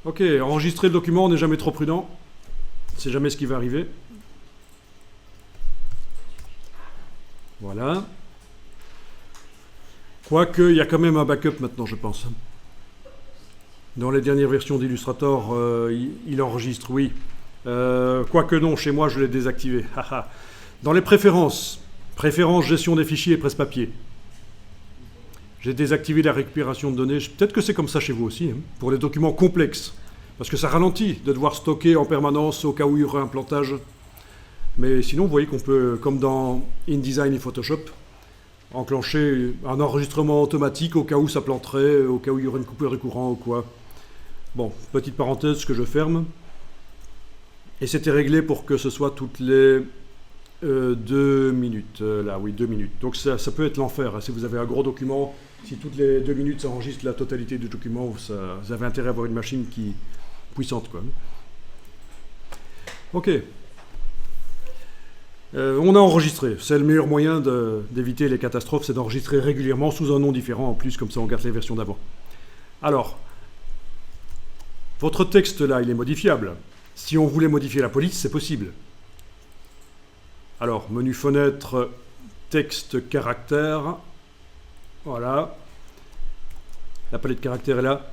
Ok, enregistrer le document, on n'est jamais trop prudent. C'est jamais ce qui va arriver. Voilà. Quoique, il y a quand même un backup maintenant, je pense. Dans les dernières versions d'Illustrator, il enregistre, oui. Quoique non, chez moi, je l'ai désactivé. Dans les préférences, gestion des fichiers et presse-papier. J'ai désactivé la récupération de données. Peut-être que c'est comme ça chez vous aussi, hein, pour les documents complexes. Parce que ça ralentit de devoir stocker en permanence au cas où il y aurait un plantage. Mais sinon, vous voyez qu'on peut, comme dans InDesign et Photoshop, enclencher un enregistrement automatique au cas où ça planterait, au cas où il y aurait une coupure de courant ou quoi. Bon, petite parenthèse que je ferme. Et c'était réglé pour que ce soit toutes les 2 minutes. Là, oui, 2 minutes. Donc ça peut être l'enfer. Hein, si vous avez un gros document, si toutes les 2 minutes ça enregistre la totalité du document, vous avez intérêt à avoir une machine qui puissante, quoi. Ok. On a enregistré. C'est le meilleur moyen d'éviter les catastrophes, c'est d'enregistrer régulièrement sous un nom différent en plus, comme ça on garde les versions d'avant. Alors, votre texte là, il est modifiable. Si on voulait modifier la police, c'est possible. Alors, menu fenêtre, texte, caractère. Voilà. La palette caractère est là.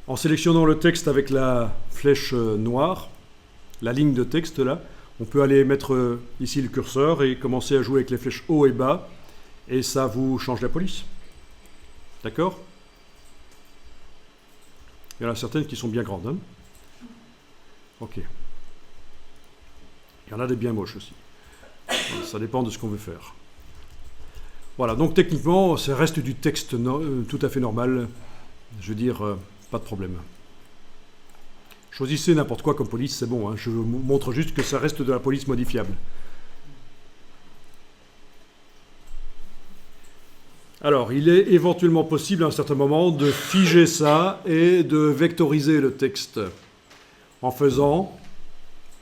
En sélectionnant le texte avec la flèche noire, la ligne de texte là, on peut aller mettre ici le curseur et commencer à jouer avec les flèches haut et bas, et ça vous change la police. D'accord? Il y en a certaines qui sont bien grandes. Hein? Ok. Il y en a des bien moches aussi. Ça dépend de ce qu'on veut faire. Voilà, donc techniquement, ça reste du texte tout à fait normal. Je veux dire, pas de problème. Choisissez n'importe quoi comme police, c'est bon. Hein. Je vous montre juste que ça reste de la police modifiable. Alors, il est éventuellement possible à un certain moment de figer ça et de vectoriser le texte en faisant,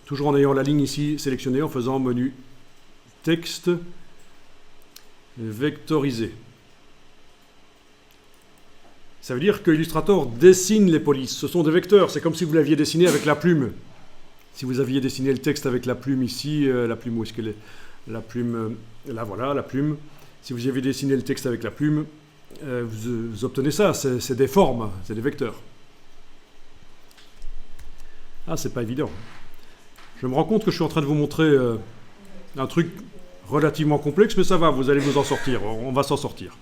toujours en ayant la ligne ici sélectionnée, en faisant menu texte vectorisé. Ça veut dire que Illustrator dessine les polices. Ce sont des vecteurs. C'est comme si vous l'aviez dessiné avec la plume. Si vous aviez dessiné le texte avec la plume ici, la plume, où est-ce qu'elle est? La plume, là voilà, la plume. Si vous aviez dessiné le texte avec la plume, vous obtenez ça. C'est des formes, c'est des vecteurs. Ah, c'est pas évident. Je me rends compte que je suis en train de vous montrer un truc relativement complexe, mais ça va, vous allez vous en sortir. On va s'en sortir.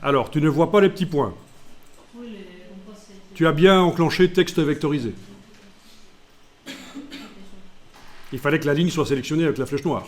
Alors, tu ne vois pas les petits points. Tu as bien enclenché texte vectorisé. Il fallait que la ligne soit sélectionnée avec la flèche noire.